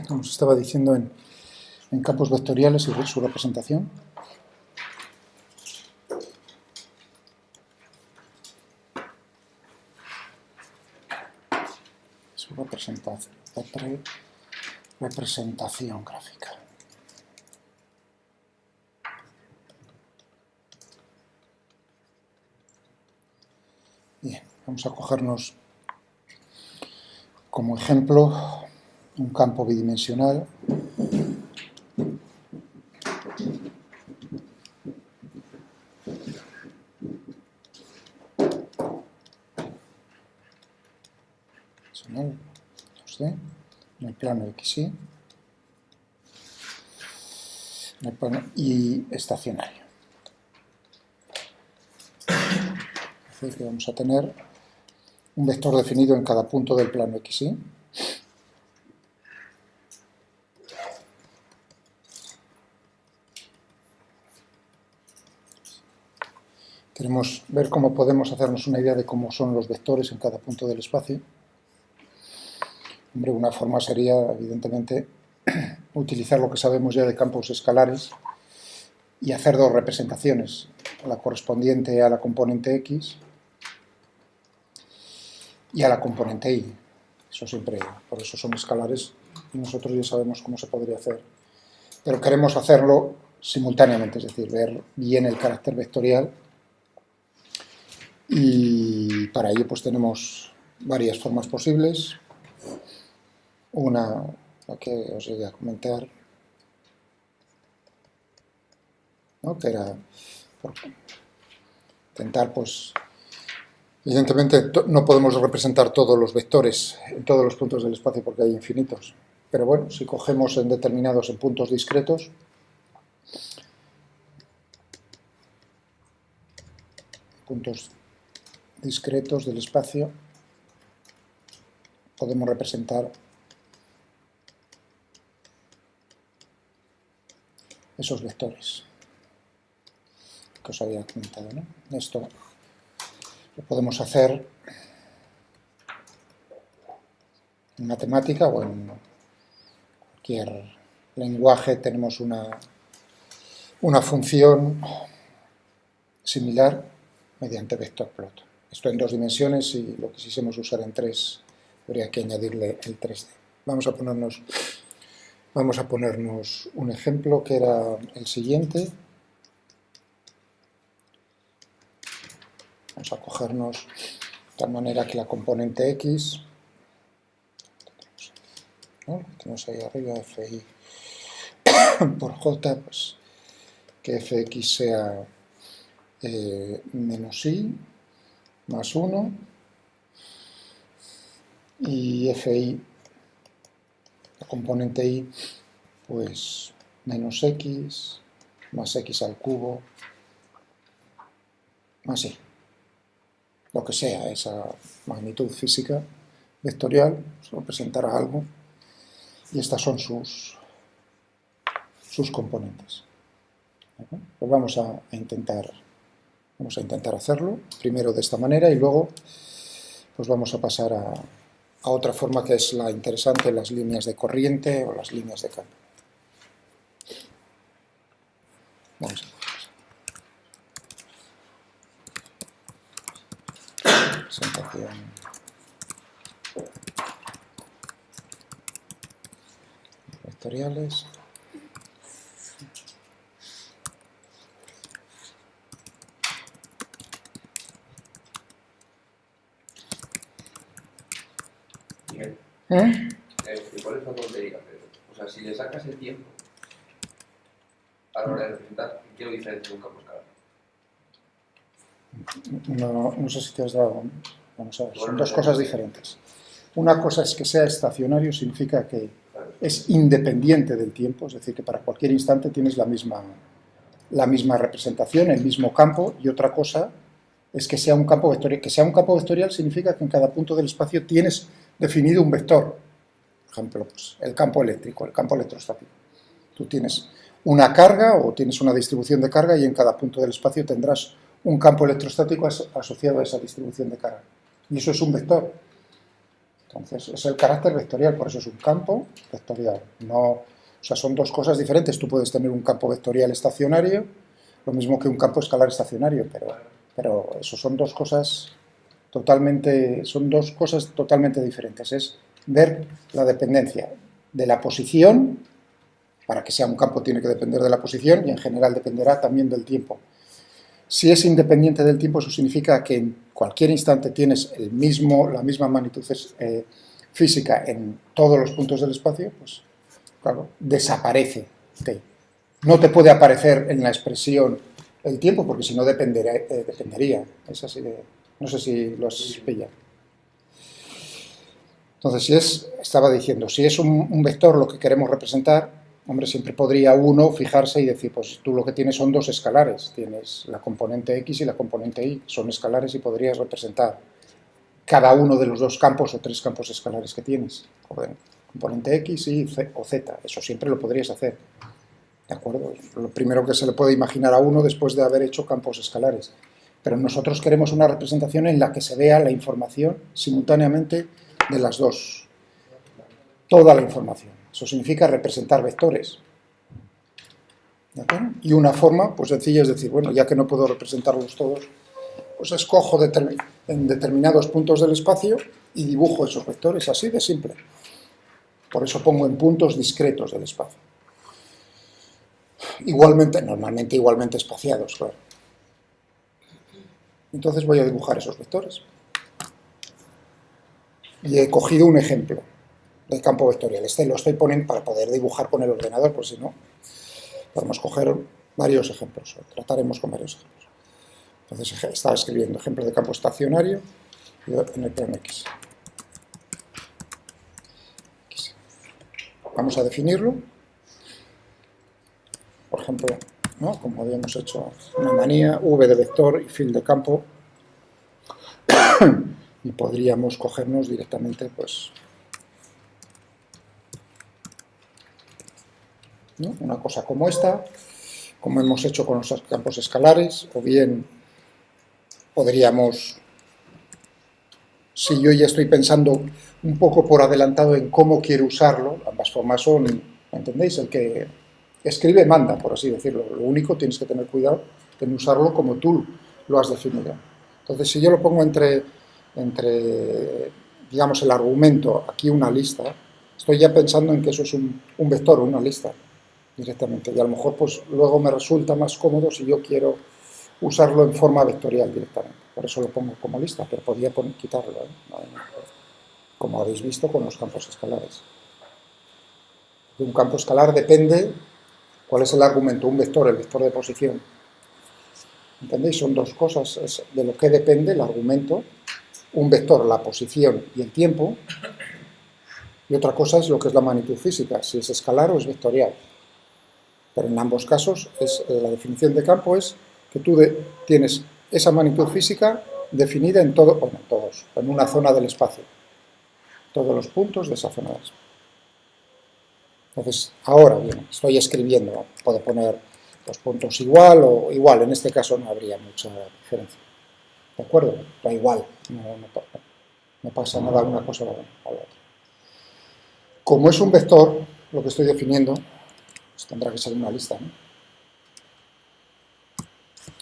como os estaba diciendo, en campos vectoriales y su representación. Su representación gráfica. Bien, vamos a cogernos como ejemplo un campo bidimensional. En el plano XY y estacionario. Es decir, que vamos a tener un vector definido en cada punto del plano XY. Queremos ver cómo podemos hacernos una idea de cómo son los vectores en cada punto del espacio. Hombre, una forma sería, evidentemente, utilizar lo que sabemos ya de campos escalares y hacer dos representaciones, la correspondiente a la componente X y a la componente Y. Eso siempre, por eso son escalares y nosotros ya sabemos cómo se podría hacer. Pero queremos hacerlo simultáneamente, es decir, ver bien el carácter vectorial, y para ello pues tenemos varias formas posibles. Una, la que os llegué a comentar, ¿no?, que era por intentar, pues, evidentemente no podemos representar todos los vectores en todos los puntos del espacio porque hay infinitos, pero bueno, si cogemos en puntos discretos, del espacio, podemos representar esos vectores que os había comentado, ¿no? Esto lo podemos hacer en matemática o en cualquier lenguaje. Tenemos una función similar mediante vector plot. Esto en 2 dimensiones, y lo quisiésemos usar en 3, habría que añadirle el 3D. Vamos a ponernos un ejemplo que era el siguiente. Vamos a cogernos de tal manera que la componente X, ¿no?, tenemos ahí arriba FI por J, pues que Fx sea menos I más 1, y Fi, la componente Y, pues menos X más X al cubo más Y. Lo que sea esa magnitud física vectorial, se representará algo, y estas son sus componentes. Pues vamos a intentar hacerlo, primero de esta manera, y luego pues vamos a pasar a otra forma que es la interesante, las líneas de corriente o las líneas de campo. Vamos a ver. Presentación vectoriales. ¿Cuál es la tontería, Pedro? O sea, si le sacas el tiempo a la hora de representar, ¿qué lo diferencia de un campo escalar? No sé si te has dado... Vamos a ver, son dos cosas diferentes. Una cosa es que sea estacionario, significa que es independiente del tiempo, es decir, que para cualquier instante tienes la misma representación, el mismo campo, y otra cosa es que sea un campo vectorial. Que sea un campo vectorial significa que en cada punto del espacio tienes definido un vector. Por ejemplo, pues, el campo eléctrico, el campo electrostático. Tú tienes una carga o tienes una distribución de carga y en cada punto del espacio tendrás un campo electrostático asociado a esa distribución de carga. Y eso es un vector. Entonces, es el carácter vectorial, por eso es un campo vectorial. No, o sea, son dos cosas diferentes. Tú puedes tener un campo vectorial estacionario, lo mismo que un campo escalar estacionario, pero eso son dos cosas totalmente diferentes. Es ver la dependencia de la posición. Para que sea un campo tiene que depender de la posición y en general dependerá también del tiempo. Si es independiente del tiempo, eso significa que en cualquier instante tienes la misma magnitud física en todos los puntos del espacio, pues claro, desaparece. No te puede aparecer en la expresión el tiempo, porque si no dependería. Es así de, no sé si lo has pillado. Entonces, estaba diciendo, si es un vector lo que queremos representar, hombre, siempre podría uno fijarse y decir, pues tú lo que tienes son dos escalares, tienes la componente X y la componente Y, son escalares y podrías representar cada uno de los dos campos o tres campos escalares que tienes, componente X, Y o Z, eso siempre lo podrías hacer, ¿de acuerdo? Es lo primero que se le puede imaginar a uno después de haber hecho campos escalares, pero nosotros queremos una representación en la que se vea la información simultáneamente de las dos, toda la información. Eso significa representar vectores. ¿De acuerdo? Y una forma, pues sencilla, es decir, bueno, ya que no puedo representarlos todos, pues escojo en determinados puntos del espacio y dibujo esos vectores, así de simple. Por eso pongo en puntos discretos del espacio. Normalmente igualmente espaciados, claro. Entonces voy a dibujar esos vectores. Y he cogido un ejemplo del campo vectorial. Este lo estoy poniendo para poder dibujar con el ordenador, por si no, podemos coger varios ejemplos, o trataremos con varios ejemplos. Entonces estaba escribiendo ejemplo de campo estacionario en el plano X. Vamos a definirlo. Por ejemplo, ¿no? Como habíamos hecho una manía, V de vector y fil de campo. Y podríamos cogernos directamente, pues, ¿no? Una cosa como esta, como hemos hecho con los campos escalares, o bien podríamos, si yo ya estoy pensando un poco por adelantado en cómo quiero usarlo, ambas formas son, ¿entendéis? El que escribe manda, por así decirlo. Lo único, tienes que tener cuidado en usarlo como tú lo has definido. Entonces, si yo lo pongo entre digamos, el argumento, aquí una lista, estoy ya pensando en que eso es un vector, una lista, directamente. Y a lo mejor, pues, luego me resulta más cómodo si yo quiero usarlo en forma vectorial directamente. Por eso lo pongo como lista, pero podría quitarlo, ¿eh? Como habéis visto con los campos escalares. De un campo escalar depende cuál es el argumento, un vector, el vector de posición. ¿Entendéis? Son dos cosas, es de lo que depende el argumento, un vector, la posición y el tiempo, y otra cosa es lo que es la magnitud física, si es escalar o es vectorial. Pero en ambos casos, la definición de campo es que tú tienes esa magnitud física definida en en una zona del espacio, todos los puntos de esa zona del espacio. Entonces, ahora bien, estoy escribiendo, puedo poner los puntos igual o igual, en este caso no habría mucha diferencia. ¿De acuerdo? Da igual, no pasa nada una cosa a la otra. Como es un vector, lo que estoy definiendo, pues tendrá que ser una lista, ¿no?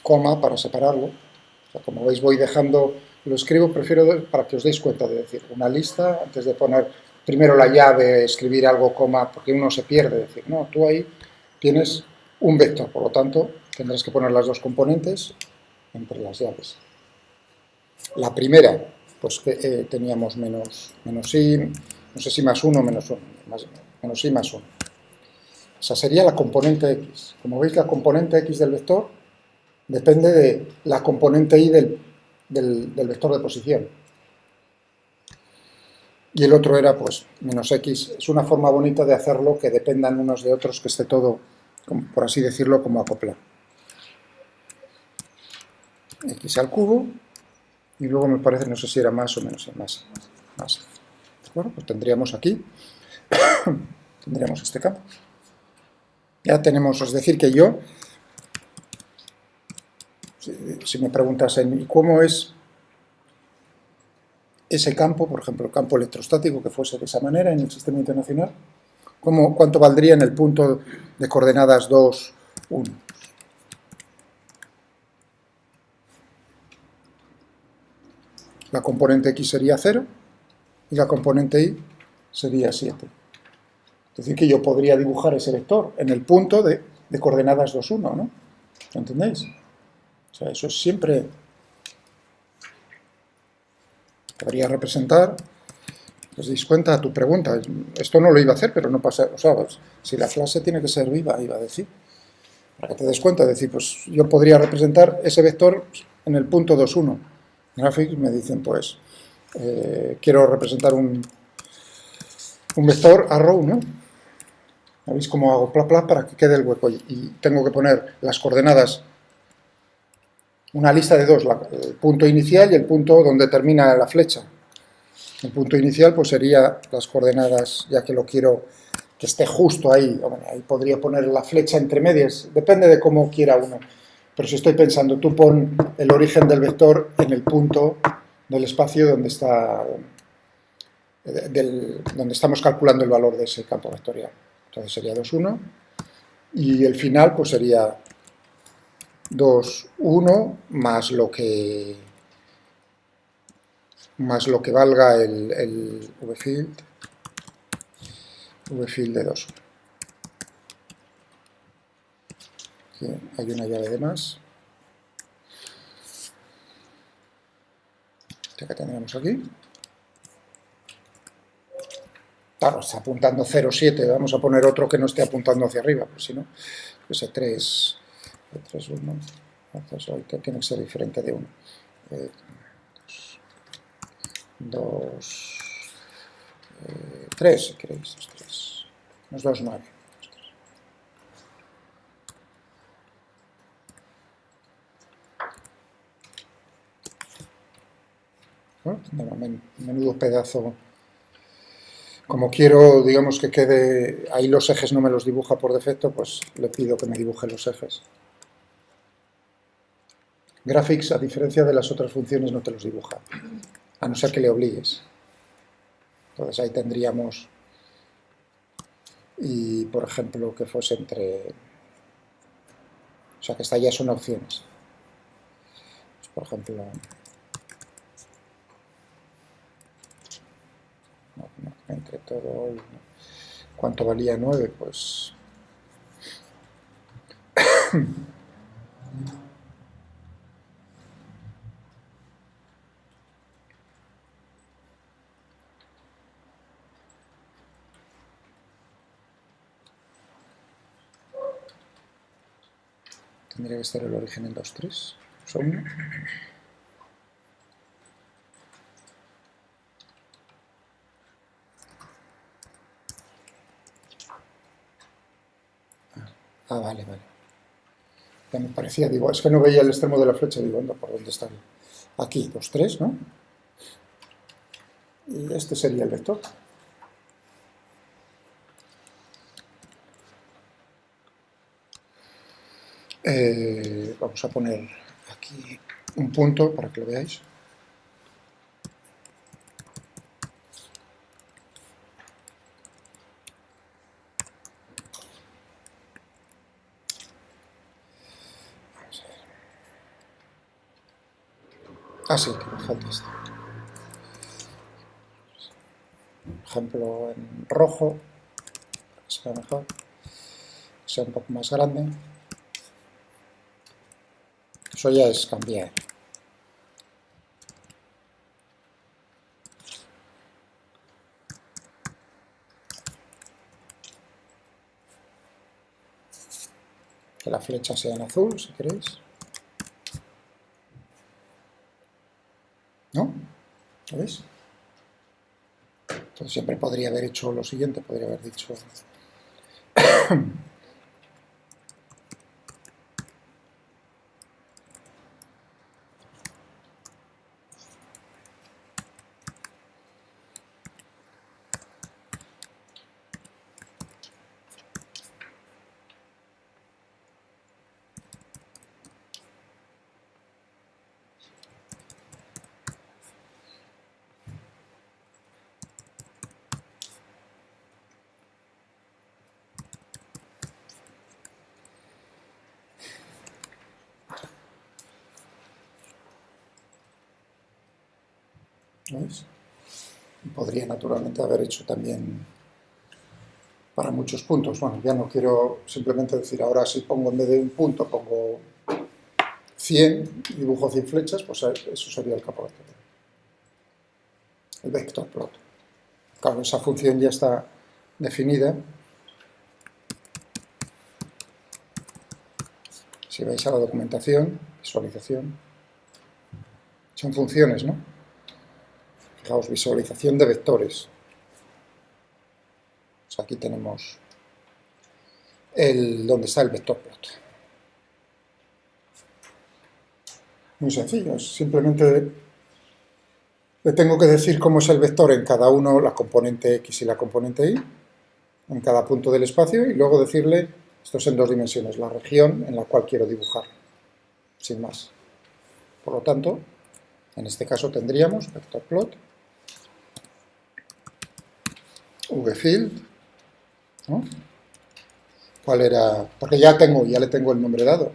Coma para separarlo. O sea, como veis, voy dejando, lo escribo, prefiero para que os deis cuenta de decir una lista, antes de poner primero la llave, escribir algo, coma, porque uno se pierde, decir, no, tú ahí tienes un vector, por lo tanto, tendrás que poner las dos componentes entre las llaves. La primera, pues que teníamos menos i, no sé si más 1 o menos 1, menos i más 1. Esa sería la componente x. Como veis, la componente x del vector depende de la componente y del vector de posición. Y el otro era, pues, menos x. Es una forma bonita de hacerlo, que dependan unos de otros, que esté todo, por así decirlo, como acoplado. X al cubo, y luego me parece, no sé si era más o menos, más. ¿De acuerdo? Pues tendríamos aquí, tendríamos este campo. Ya tenemos, es decir, que yo, si me preguntasen, ¿y cómo es ese campo, por ejemplo, el campo electrostático, que fuese de esa manera en el sistema internacional, ¿cuánto valdría en el punto de coordenadas 2, 1? La componente X sería 0 y la componente Y sería 7. Es decir, que yo podría dibujar ese vector en el punto de coordenadas 2, 1, ¿no? ¿Lo entendéis? O sea, eso es siempre... Podría representar, os dais cuenta, a tu pregunta, esto no lo iba a hacer, pero no pasa, o sea, pues, si la clase tiene que ser viva, iba a decir, para que te des cuenta, decir, pues yo podría representar ese vector en el punto 2, 1. Graphics me dicen, pues, quiero representar un vector arrow, ¿no? ¿Veis cómo hago pla, pla para que quede el hueco? Y tengo que poner las coordenadas, una lista de dos, el punto inicial y el punto donde termina la flecha. El punto inicial pues sería las coordenadas, ya que lo quiero que esté justo ahí. Bueno, ahí podría poner la flecha entre medias, depende de cómo quiera uno. Pero si estoy pensando, tú pon el origen del vector en el punto del espacio donde está, donde estamos calculando el valor de ese campo vectorial. Entonces sería 2, 1. Y el final pues sería 2, 1 más lo que valga el vfield de 2. Aquí hay una llave de más. Esta que tendremos aquí. Claro, está apuntando 0, 7. Vamos a poner otro que no esté apuntando hacia arriba, pues si no, ese 3, 1. Entonces ahorita tiene que ser diferente de 1. 2, 3, si queréis. 3. Unos 2, 9. Bueno, menudo pedazo. Como quiero, digamos, que quede... Ahí los ejes no me los dibuja por defecto, pues le pido que me dibuje los ejes. Graphics, a diferencia de las otras funciones, no te los dibuja, a no ser que le obligues. Entonces ahí tendríamos... Y, por ejemplo, que fuese entre... O sea, que estas ya son opciones. Pues, por ejemplo... entre todo... ¿Cuánto valía 9? Pues... Tendría que estar el origen en 2, 3. Son... Ah, vale. Ya me parecía, digo, es que no veía el extremo de la flecha, digo, anda, ¿por dónde está? Aquí, 2, 3, ¿no? Y este sería el vector. Vamos a poner aquí un punto para que lo veáis. Vamos a ver. Ah, sí, que me falta esto. Por ejemplo, en rojo, para que sea mejor, que sea un poco más grande. Eso ya es cambiar. Que la flecha sea en azul, si queréis. ¿No? ¿Lo veis? Entonces siempre podría haber hecho lo siguiente, podría haber dicho... ¿Veis? Y podría naturalmente haber hecho también para muchos puntos. Bueno, ya no quiero simplemente decir ahora si pongo en vez de un punto, pongo 100 y dibujo 100 flechas, pues eso sería el campo vectorial. El vector plot. Claro, esa función ya está definida. Si vais a la documentación, visualización, son funciones, ¿no? Fijaos, visualización de vectores. Pues aquí tenemos donde está el vector plot. Muy sencillo, simplemente le tengo que decir cómo es el vector en cada uno, la componente X y la componente Y, en cada punto del espacio, y luego decirle, esto es en 2 dimensiones, la región en la cual quiero dibujar, sin más. Por lo tanto, en este caso tendríamos vector plot, vfield, ¿no? ¿Cuál era? Porque ya le tengo el nombre dado.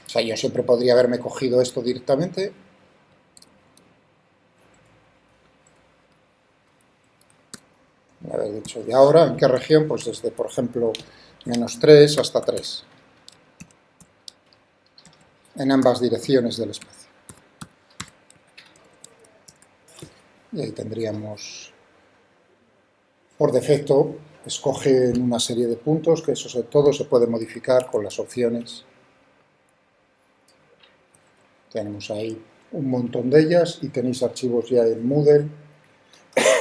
O sea, yo siempre podría haberme cogido esto directamente. Haber dicho, ¿y ahora en qué región? Pues desde, por ejemplo, -3 hasta 3. En ambas direcciones del espacio. Y ahí tendríamos, por defecto, escoge una serie de puntos, que eso todo se puede modificar con las opciones. Tenemos ahí un montón de ellas y tenéis archivos ya en Moodle,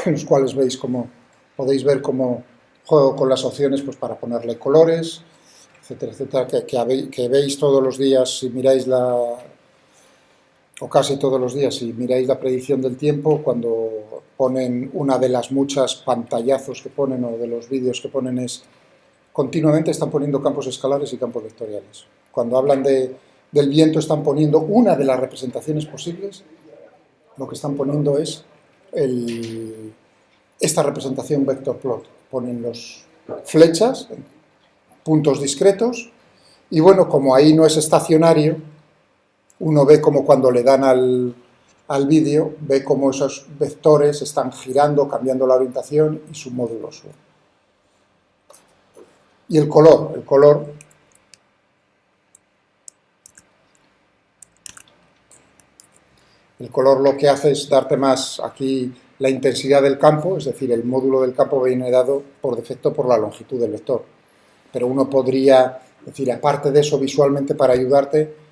en los cuales podéis ver cómo juego con las opciones pues, para ponerle colores, etcétera, etcétera, que veis todos los días si miráis o casi todos los días, si miráis la predicción del tiempo, cuando ponen una de las muchas pantallazos que ponen o de los vídeos que ponen es, continuamente están poniendo campos escalares y campos vectoriales. Cuando hablan del viento están poniendo una de las representaciones posibles, lo que están poniendo es esta representación vector plot. Ponen los flechas, puntos discretos, y bueno, como ahí no es estacionario, uno ve como cuando le dan al vídeo, ve como esos vectores están girando, cambiando la orientación y su módulo sube. Y el color lo que hace es darte más aquí la intensidad del campo, es decir, el módulo del campo viene dado por defecto por la longitud del vector. Pero uno podría, decir, aparte de eso, visualmente para ayudarte,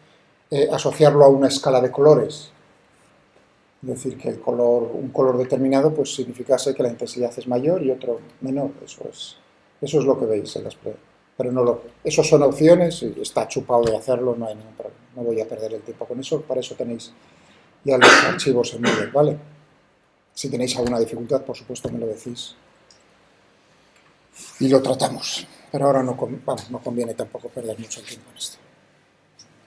asociarlo a una escala de colores. Es decir, que un color determinado pues significase que la intensidad es mayor y otro menor. Eso es lo que veis en las pruebas. Pero eso son opciones y está chupado de hacerlo, no hay ningún problema. No voy a perder el tiempo con eso, para eso tenéis ya los archivos en Moodle, ¿vale? Si tenéis alguna dificultad, por supuesto, me lo decís y lo tratamos. Pero ahora no conviene tampoco perder mucho tiempo en esto.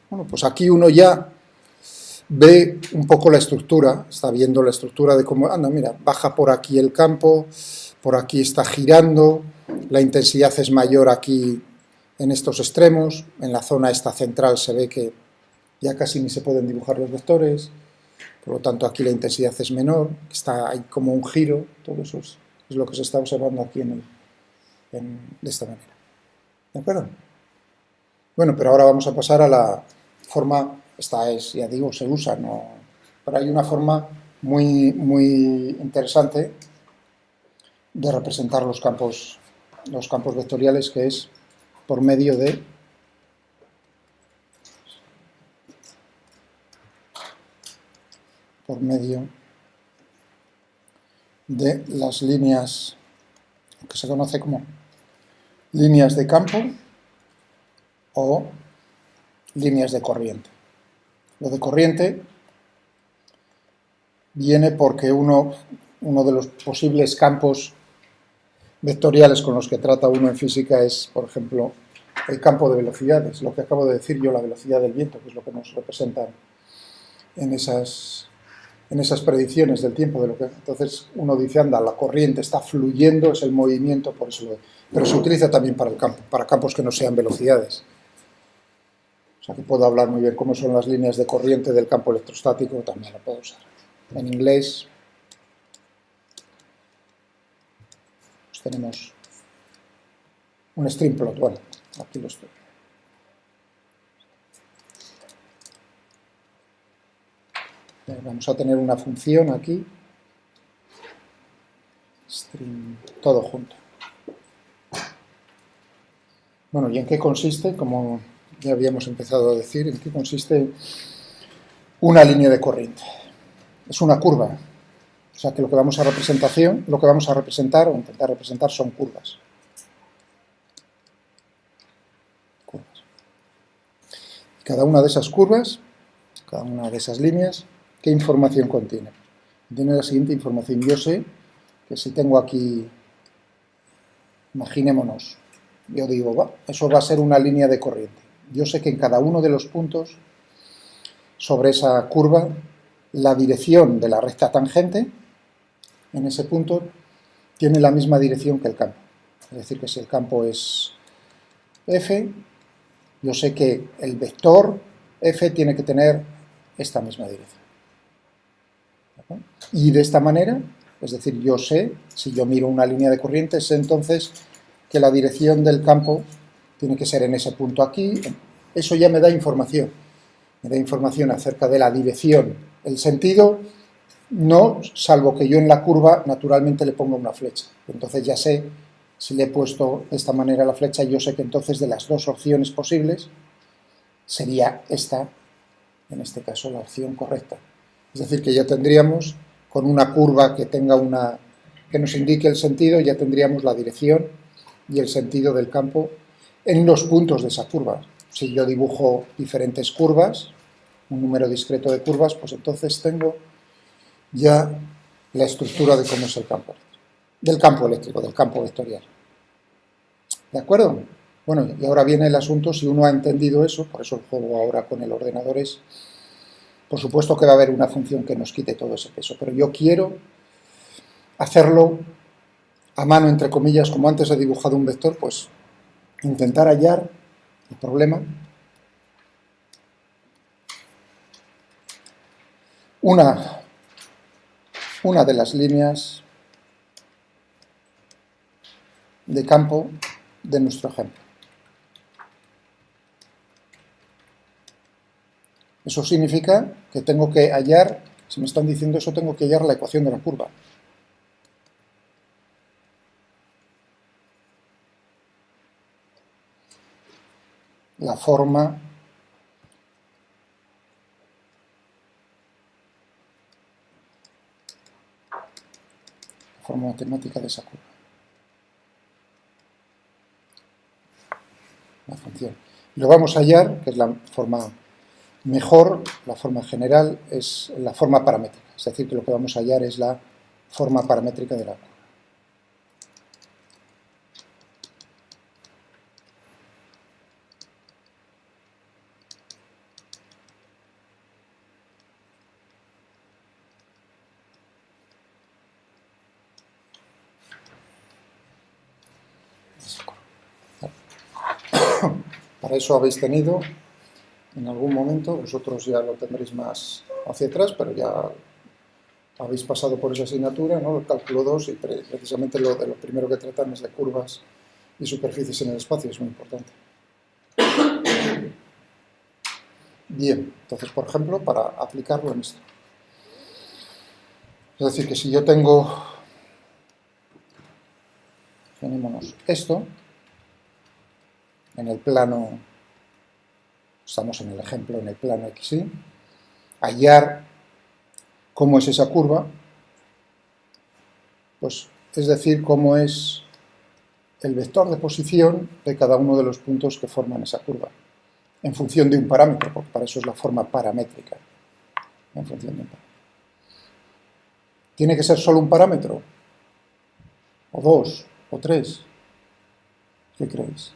Bueno, pues aquí uno ya ve un poco la estructura, está viendo la estructura de cómo, mira, baja por aquí el campo, por aquí está girando, la intensidad es mayor aquí en estos extremos, en la zona esta central se ve que ya casi ni se pueden dibujar los vectores, por lo tanto aquí la intensidad es menor, hay como un giro, todo eso es lo que se está observando aquí de esta manera. ¿De acuerdo? Bueno, pero ahora vamos a pasar a la forma, esta es, ya digo, se usa, ¿no? Pero hay una forma muy, muy interesante de representar los campos vectoriales, que es por medio de las líneas que se conoce como líneas de campo o líneas de corriente. Lo de corriente viene porque uno de los posibles campos vectoriales con los que trata uno en física es, por ejemplo, el campo de velocidades, lo que acabo de decir yo, la velocidad del viento, que es lo que nos representan en esas predicciones del tiempo. Entonces uno dice, anda, la corriente está fluyendo, es el movimiento, por eso pero se utiliza también para campos que no sean velocidades. O sea que puedo hablar muy bien cómo son las líneas de corriente del campo electrostático, también lo puedo usar. En inglés pues tenemos un string plot. Bueno, aquí lo estoy. Vamos a tener una función aquí, string, todo junto. Bueno, ¿y en qué consiste? Como ya habíamos empezado a decir, ¿en qué consiste una línea de corriente? Es una curva. O sea que lo que vamos a representar o intentar representar son curvas. Cada una de esas curvas, cada una de esas líneas, ¿qué información contiene? Tiene la siguiente información. Yo sé que si tengo aquí, imaginémonos, yo digo, eso va a ser una línea de corriente. Yo sé que en cada uno de los puntos sobre esa curva, la dirección de la recta tangente en ese punto tiene la misma dirección que el campo. Es decir, que si el campo es f, yo sé que el vector f tiene que tener esta misma dirección. ¿De y de esta manera, es decir, yo sé, si yo miro una línea de corriente, sé entonces que la dirección del campo tiene que ser en ese punto aquí. Eso ya me da información. Me da información acerca de la dirección. El sentido, no, salvo que yo en la curva naturalmente le ponga una flecha. Entonces ya sé, si le he puesto de esta manera la flecha, yo sé que entonces de las dos opciones posibles sería esta, en este caso, la opción correcta. Es decir, que ya tendríamos, con una curva que tenga que nos indique el sentido, ya tendríamos la dirección y el sentido del campo en los puntos de esa curva. Si yo dibujo diferentes curvas, un número discreto de curvas, pues entonces tengo ya la estructura de cómo es el campo, del campo eléctrico, del campo vectorial. ¿De acuerdo? Bueno, y ahora viene el asunto, si uno ha entendido eso, por eso el juego ahora con el ordenador es, por supuesto que va a haber una función que nos quite todo ese peso, pero yo quiero hacerlo a mano, entre comillas, como antes he dibujado un vector, pues intentar hallar el problema. Una de las líneas de campo de nuestro ejemplo. Eso significa que tengo que hallar, si me están diciendo eso, tengo que hallar la ecuación de la curva. La forma matemática de esa curva. La función. Lo vamos a hallar, que es la forma mejor, la forma general, es la forma paramétrica. Es decir, que lo que vamos a hallar es la forma paramétrica de la curva. Para eso habéis tenido, en algún momento, vosotros ya lo tendréis más hacia atrás, pero ya habéis pasado por esa asignatura, ¿no? El cálculo 2, y precisamente lo primero que tratan es de curvas y superficies en el espacio, es muy importante. Bien, entonces, por ejemplo, para aplicarlo en esto. Es decir, que si yo tengo, imaginémonos esto, en el plano, estamos en el ejemplo, en el plano XY, hallar cómo es esa curva, pues es decir, cómo es el vector de posición de cada uno de los puntos que forman esa curva, en función de un parámetro, porque para eso es la forma paramétrica, en función de un parámetro. ¿Tiene que ser solo un parámetro? ¿O dos? ¿O tres? ¿Qué creéis?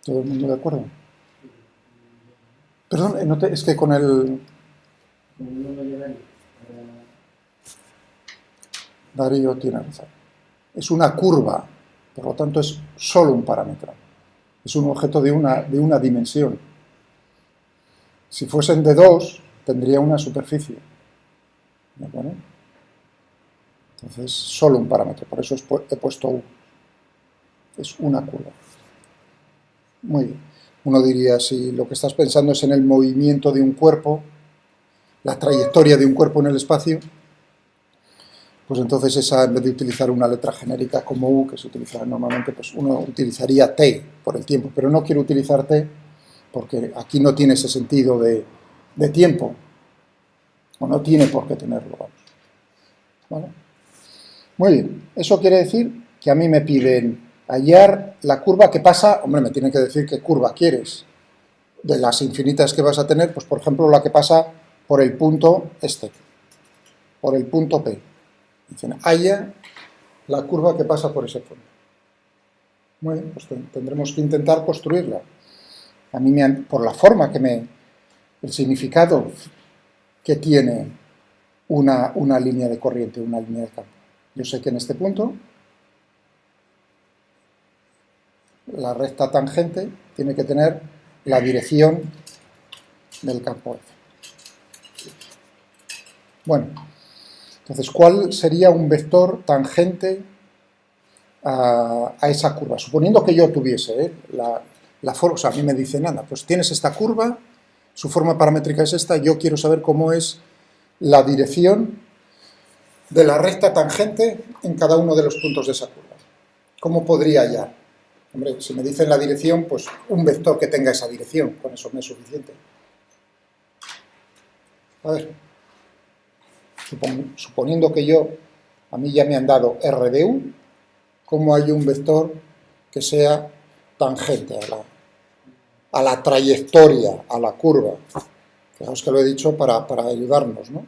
¿Todo el mundo de acuerdo? Perdón, es que con el... Darío tiene razón. Es una curva, por lo tanto es solo un parámetro. Es un objeto de una dimensión. Si fuesen de 2, tendría una superficie. ¿De acuerdo? Entonces, solo un parámetro, por eso he puesto U. Es una curva. Muy bien. Uno diría, si lo que estás pensando es en el movimiento de un cuerpo, la trayectoria de un cuerpo en el espacio, pues entonces esa, en vez de utilizar una letra genérica como U, que se utiliza normalmente, pues uno utilizaría T por el tiempo, pero no quiero utilizar T porque aquí no tiene ese sentido de tiempo, o no tiene por qué tenerlo, vamos. ¿Vale? Muy bien, eso quiere decir que a mí me piden hallar la curva que pasa, hombre, me tienen que decir qué curva quieres. De las infinitas que vas a tener, pues por ejemplo la que pasa por el punto este, por el punto P. Dicen, halla la curva que pasa por ese punto. Muy bien, pues tendremos que intentar construirla. A mí, por la forma el significado que tiene una línea de corriente, una línea de campo. Yo sé que en este punto la recta tangente tiene que tener la dirección del campo F. Bueno, entonces, ¿cuál sería un vector tangente a esa curva? Suponiendo que yo tuviese la forma, o sea, a mí me dicen, anda, pues tienes esta curva, su forma paramétrica es esta, yo quiero saber cómo es la dirección de la recta tangente en cada uno de los puntos de esa curva. ¿Cómo podría hallar? Hombre, si me dicen la dirección, pues un vector que tenga esa dirección, con eso me es suficiente. A ver, suponiendo que a mí ya me han dado R de U, ¿cómo hay un vector que sea tangente a la trayectoria, a la curva? Fijaos que lo he dicho para ayudarnos, ¿no?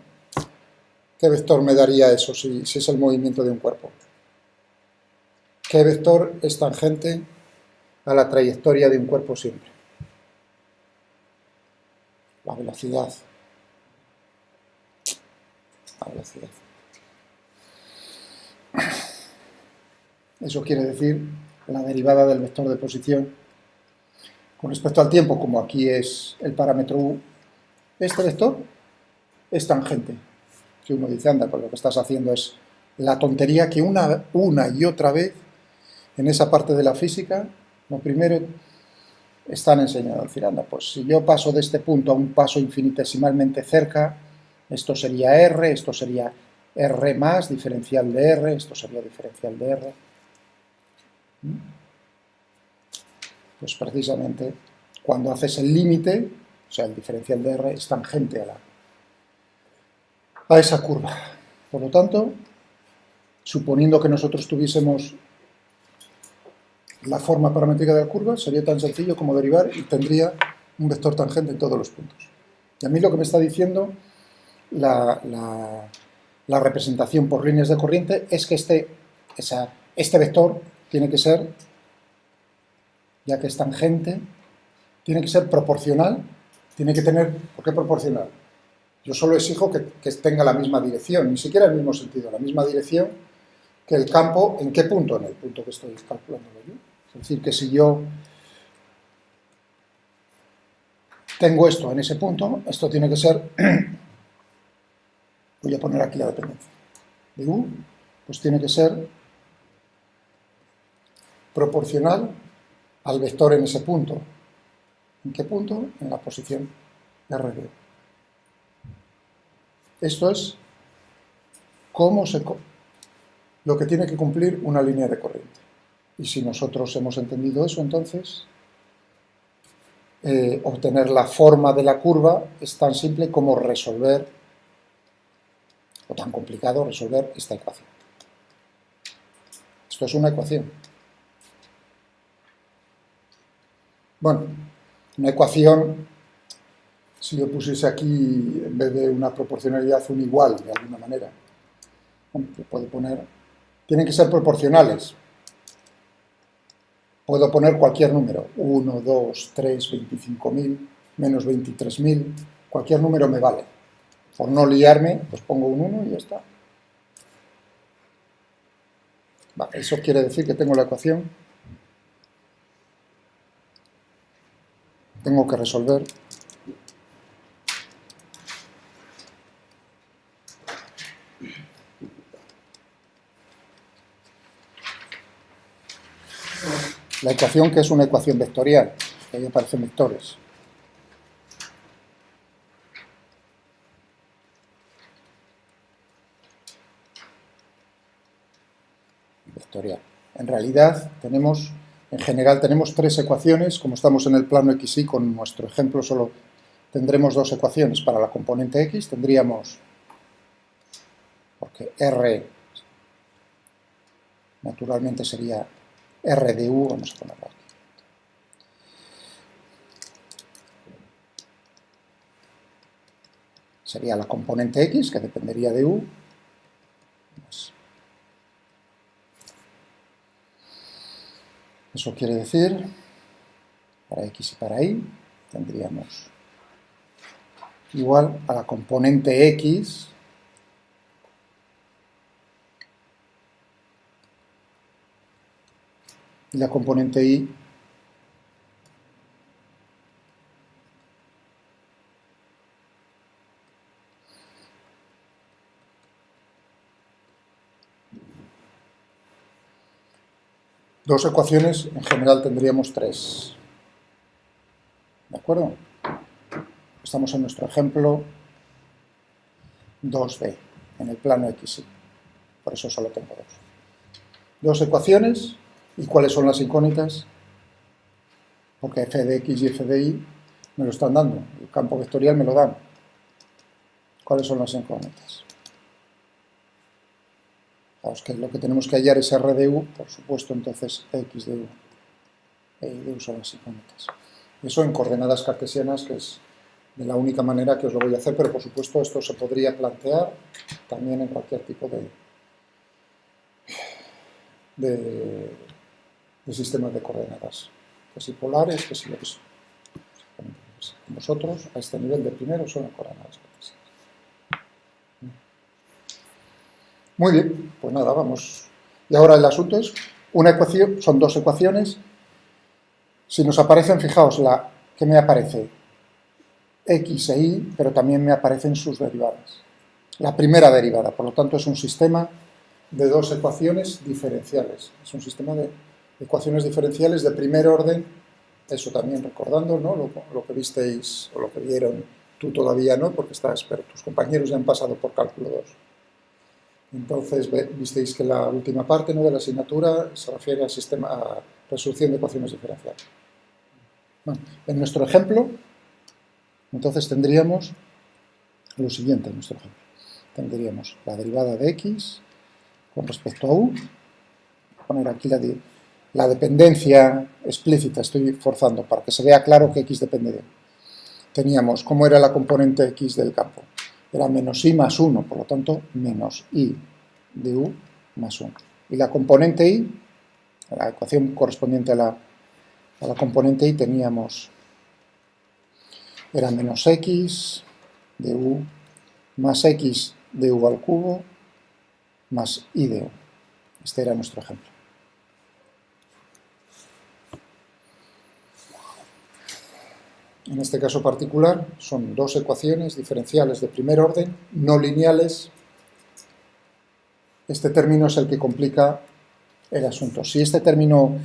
¿Qué vector me daría eso si es el movimiento de un cuerpo? ¿Qué vector es tangente a la trayectoria de un cuerpo siempre? La velocidad. La velocidad. Eso quiere decir la derivada del vector de posición con respecto al tiempo, como aquí es el parámetro U. Este vector es tangente. Si uno dice, anda, pues lo que estás haciendo es la tontería que una y otra vez en esa parte de la física, lo primero están enseñando. Decir, anda, pues si yo paso de este punto a un paso infinitesimalmente cerca, esto sería R, esto sería R más, diferencial de R, esto sería diferencial de R. Pues precisamente cuando haces el límite, o sea, el diferencial de R es tangente a esa curva. Por lo tanto, suponiendo que nosotros tuviésemos la forma paramétrica de la curva, sería tan sencillo como derivar y tendría un vector tangente en todos los puntos. Y a mí lo que me está diciendo la representación por líneas de corriente es que este vector tiene que ser, ya que es tangente, tiene que ser proporcional, tiene que tener, ¿por qué proporcional? Yo solo exijo que tenga la misma dirección, ni siquiera el mismo sentido, la misma dirección que el campo, ¿en qué punto? En el punto que estoy calculando yo. Es decir, que si yo tengo esto en ese punto, esto tiene que ser, voy a poner aquí la dependencia, de U, pues tiene que ser proporcional al vector en ese punto. ¿En qué punto? En la posición R de U. Esto es lo que tiene que cumplir una línea de corriente. Y si nosotros hemos entendido eso, entonces obtener la forma de la curva es tan simple como resolver, o tan complicado resolver esta ecuación. Esto es una ecuación. Bueno, una ecuación, si yo pusiese aquí, en vez de una proporcionalidad, un igual, de alguna manera, puedo poner, tienen que ser proporcionales. Puedo poner cualquier número, 1, 2, 3, 25.000, menos 23.000, cualquier número me vale. Por no liarme, pues pongo un 1 y ya está. Vale, eso quiere decir que tengo la ecuación. Tengo que resolver la ecuación que es una ecuación vectorial, que ahí aparecen vectores. Vectorial. En realidad, en general tenemos tres ecuaciones. Como estamos en el plano XY, con nuestro ejemplo solo tendremos dos ecuaciones. Para la componente X tendríamos, porque R naturalmente sería R de U, vamos a ponerlo aquí. Sería la componente X, que dependería de U. Eso quiere decir, para X y para Y, tendríamos igual a la componente X y la componente Y dos ecuaciones, en general tendríamos tres. ¿De acuerdo? Estamos en nuestro ejemplo 2D, en el plano XY. Por eso solo tengo dos. Dos ecuaciones. ¿Y cuáles son las incógnitas? Porque f de x y f de y me lo están dando. El campo vectorial me lo dan. ¿Cuáles son las incógnitas? Claro, es que lo que tenemos que hallar es r de u, por supuesto, entonces x de u. E y de u son las incógnitas. Eso en coordenadas cartesianas, que es de la única manera que os lo voy a hacer, pero por supuesto esto se podría plantear también en cualquier tipo de sistemas de coordenadas, que si polares, que si lo que sea. Vosotros, a este nivel de primero, son coordenadas cartesianas. Muy bien, pues nada, vamos. Y ahora el asunto es, una ecuación, son dos ecuaciones. Si nos aparecen, fijaos, ¿qué me aparece? X e Y, pero también me aparecen sus derivadas. La primera derivada, por lo tanto, es un sistema de dos ecuaciones diferenciales. Es un sistema de ecuaciones diferenciales de primer orden. Eso también recordando, ¿no? Lo que visteis, o lo que vieron, tú todavía no, porque estás, pero tus compañeros ya han pasado por cálculo 2. Entonces, visteis que la última parte, ¿no?, de la asignatura se refiere a resolución de ecuaciones diferenciales. Bueno, en nuestro ejemplo, entonces tendríamos lo siguiente en nuestro ejemplo. Tendríamos la derivada de x con respecto a u. Voy a poner aquí la dependencia explícita, estoy forzando para que se vea claro que x depende de u. Teníamos, ¿cómo era la componente x del campo? Era menos y más 1, por lo tanto, menos y de u más 1. Y la componente y, la ecuación correspondiente a la componente y, teníamos, era menos x de u más x de u al cubo más y de u. Este era nuestro ejemplo. En este caso particular son dos ecuaciones diferenciales de primer orden, no lineales. Este término es el que complica el asunto. Si este término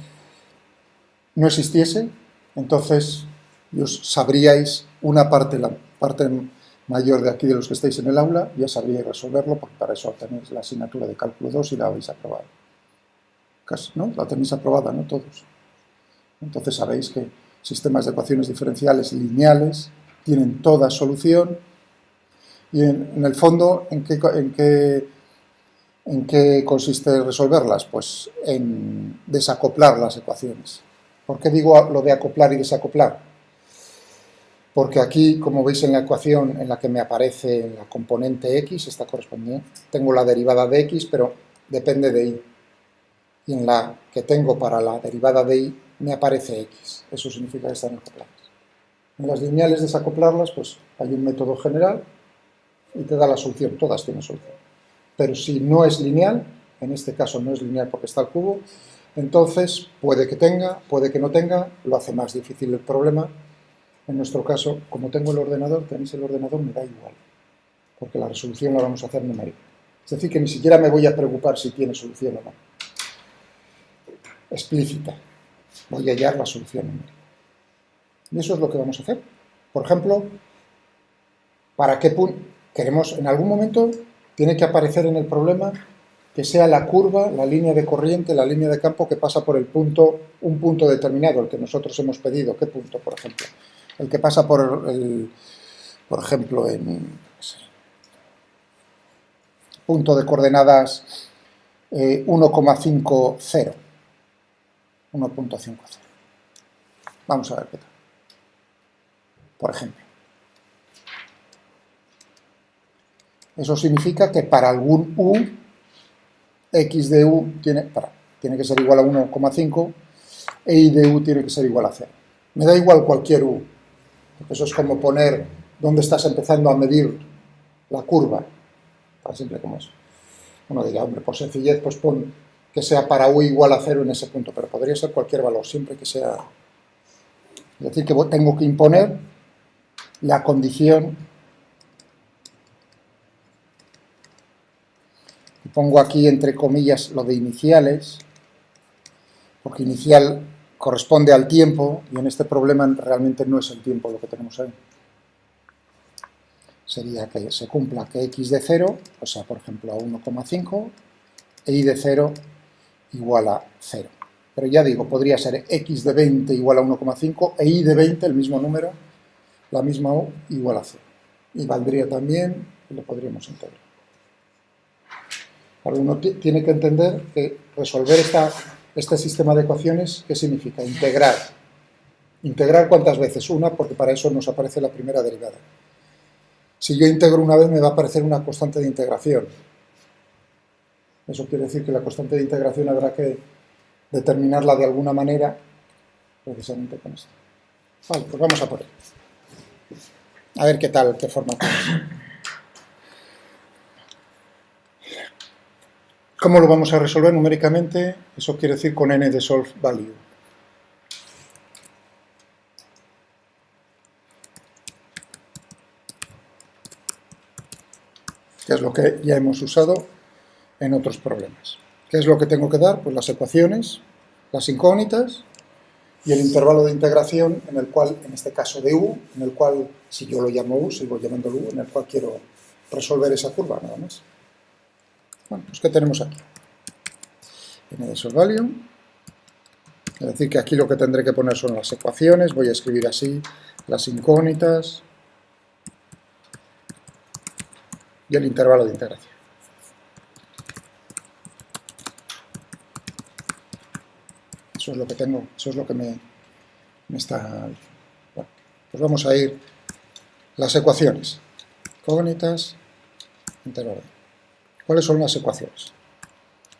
no existiese, entonces sabríais una parte, la parte mayor de aquí de los que estáis en el aula, ya sabríais resolverlo, porque para eso tenéis la asignatura de cálculo 2 y la habéis aprobado. Casi, ¿no? La tenéis aprobada, ¿no? Todos. Entonces sabéis que sistemas de ecuaciones diferenciales lineales tienen toda solución y en el fondo, ¿en qué consiste resolverlas? Pues en desacoplar las ecuaciones. ¿Por qué digo lo de acoplar y desacoplar? Porque aquí, como veis en la ecuación en la que me aparece la componente x, esta correspondiente, tengo la derivada de x, pero depende de y. Y en la que tengo para la derivada de y, me aparece x. Eso significa que están acopladas. En las lineales desacoplarlas, pues hay un método general y te da la solución. Todas tienen solución. Pero si no es lineal, en este caso no es lineal porque está el cubo, entonces puede que tenga, puede que no tenga, lo hace más difícil el problema. En nuestro caso, como tengo el ordenador, tenéis el ordenador, me da igual, porque la resolución la vamos a hacer numérica. Es decir, que ni siquiera me voy a preocupar si tiene solución o no. Explícita. voy a hallar la solución numérica. Y eso es lo que vamos a hacer. Por ejemplo, ¿para qué punto? Queremos, en algún momento, tiene que aparecer en el problema que sea la curva, la línea de corriente, la línea de campo que pasa por el punto, un punto determinado, el que nosotros hemos pedido. ¿Qué punto, por ejemplo? El que pasa por ejemplo, en punto de coordenadas 1,50. 1.50. Vamos a ver qué tal. Por ejemplo. Eso significa que para algún u, x de u tiene que ser igual a 1,5 e y de u tiene que ser igual a 0. Me da igual cualquier u. Eso es como poner dónde estás empezando a medir la curva. Tan simple como eso. Uno dirá, hombre, por sencillez, pues pon que sea para u igual a 0 en ese punto, pero podría ser cualquier valor, siempre que sea... Es decir, que tengo que imponer la condición, y pongo aquí entre comillas lo de iniciales, porque inicial corresponde al tiempo, y en este problema realmente no es el tiempo lo que tenemos ahí. Sería que se cumpla que x de 0, o sea, por ejemplo, a 1,5, e y de 0 igual a 0. Pero ya digo, podría ser x de 20 igual a 1,5 e y de 20, el mismo número, la misma u, igual a 0. Y valdría también, y lo podríamos integrar. Ahora uno tiene que entender que resolver este sistema de ecuaciones, ¿qué significa? Integrar. ¿Integrar cuántas veces? Una, porque para eso nos aparece la primera derivada. Si yo integro una vez, me va a aparecer una constante de integración. Eso quiere decir que la constante de integración habrá que determinarla de alguna manera, precisamente con esto. Vale, pues vamos a por ello. A ver qué tal, qué formato es. ¿Cómo lo vamos a resolver numéricamente? Eso quiere decir con n de solve value. Que es lo que ya hemos usado en otros problemas. ¿Qué es lo que tengo que dar? Pues las ecuaciones, las incógnitas y el intervalo de integración en el cual, en este caso de u, en el cual, si yo lo llamo u, sigo llamándolo u, en el cual quiero resolver esa curva, nada más. Bueno, pues ¿qué tenemos aquí? N de solve value. Es decir, que aquí lo que tendré que poner son las ecuaciones, voy a escribir así, las incógnitas y el intervalo de integración. Eso es lo que tengo, eso es lo que me está... Bueno, pues vamos a ir las ecuaciones. Incógnitas, intervalo. ¿Cuáles son las ecuaciones?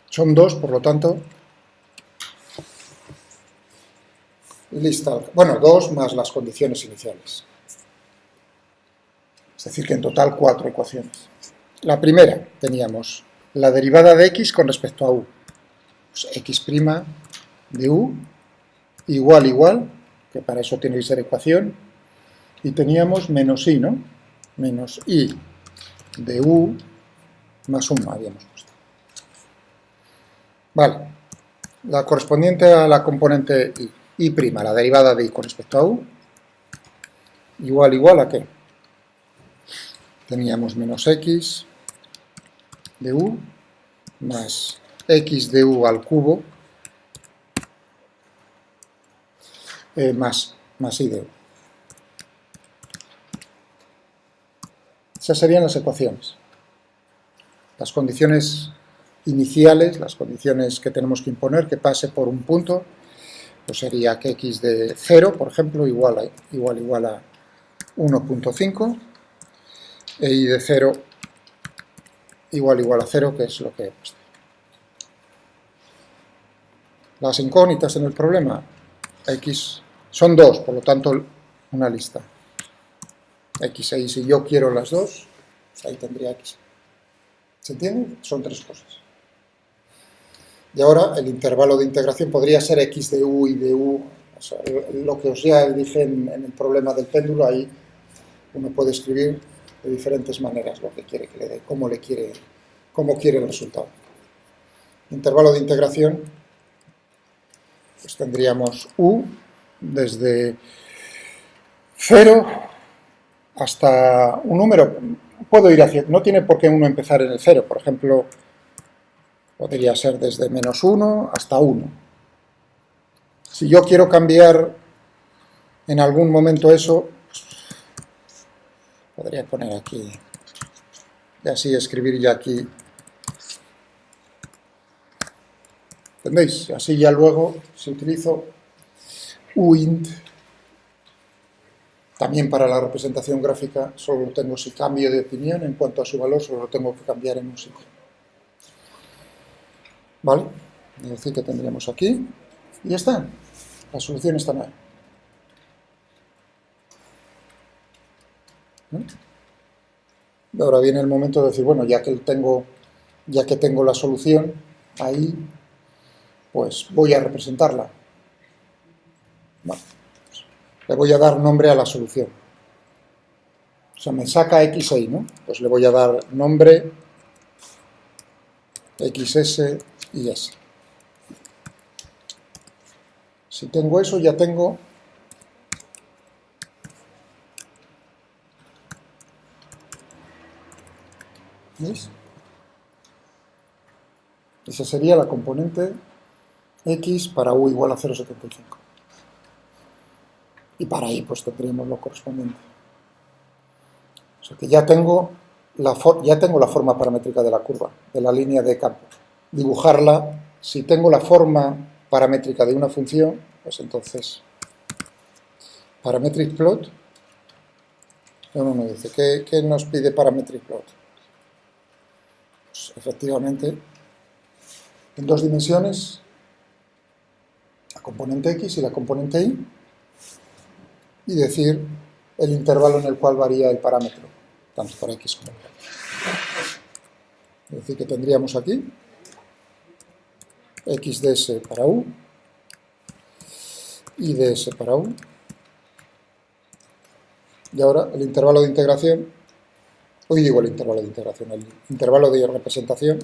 Son dos, por lo tanto, lista, bueno, dos más las condiciones iniciales. Es decir, que en total 4 ecuaciones. La primera, teníamos la derivada de x con respecto a u. Pues x' de u igual, que para eso tiene que ser ecuación, y teníamos menos i, ¿no? Menos i de u más 1 habíamos puesto. Vale, la correspondiente a la componente i', la derivada de i con respecto a u, igual a qué? Teníamos menos x de u más x de u al cubo más i de u. Esas serían las ecuaciones. Las condiciones iniciales, las condiciones que tenemos que imponer, que pase por un punto, pues sería que x de 0, por ejemplo, igual a 1.5, e y de 0 igual a 0, que es lo que he puesto. Las incógnitas en el problema, x son dos, por lo tanto, una lista. X e y, si yo quiero las dos, pues ahí tendría x. ¿Se entiende? Son tres cosas. Y ahora el intervalo de integración podría ser x de u y de u. O sea, lo que os ya dije en el problema del péndulo, ahí uno puede escribir de diferentes maneras lo que quiere que le dé, cómo quiere el resultado. Intervalo de integración pues tendríamos u desde 0 hasta un número. Puedo ir hacia, no tiene por qué uno empezar en el 0, por ejemplo, podría ser desde -1 hasta 1. Si yo quiero cambiar en algún momento eso, pues, podría poner aquí, y así escribir ya aquí, ¿entendéis? Así ya luego, si utilizo uint, también para la representación gráfica, solo lo tengo si cambio de opinión en cuanto a su valor, solo lo tengo que cambiar en un sitio. ¿Vale? Es decir, que tendríamos aquí, y ya está. La solución está ahí. Ahora viene el momento de decir, bueno, ya que tengo la solución ahí, pues voy a representarla. Vale. Le voy a dar nombre a la solución. O sea, me saca x ahí, ¿no? Pues le voy a dar nombre xs y s. Si tengo eso, ya tengo ¿veis? Esa sería la componente x para u igual a 0,75. Y para y pues tendríamos lo correspondiente. O sea que ya tengo la forma paramétrica de la curva, de la línea de campo. Dibujarla, si tengo la forma paramétrica de una función, pues entonces parametric plot. Uno me dice, ¿qué nos pide parametric plot? Pues efectivamente, en 2 dimensiones, la componente x y la componente y decir el intervalo en el cual varía el parámetro, tanto para x como para y. Es decir, que tendríamos aquí x de s para u y de s para u. Y ahora el intervalo de integración, hoy digo el intervalo de integración, el intervalo de representación,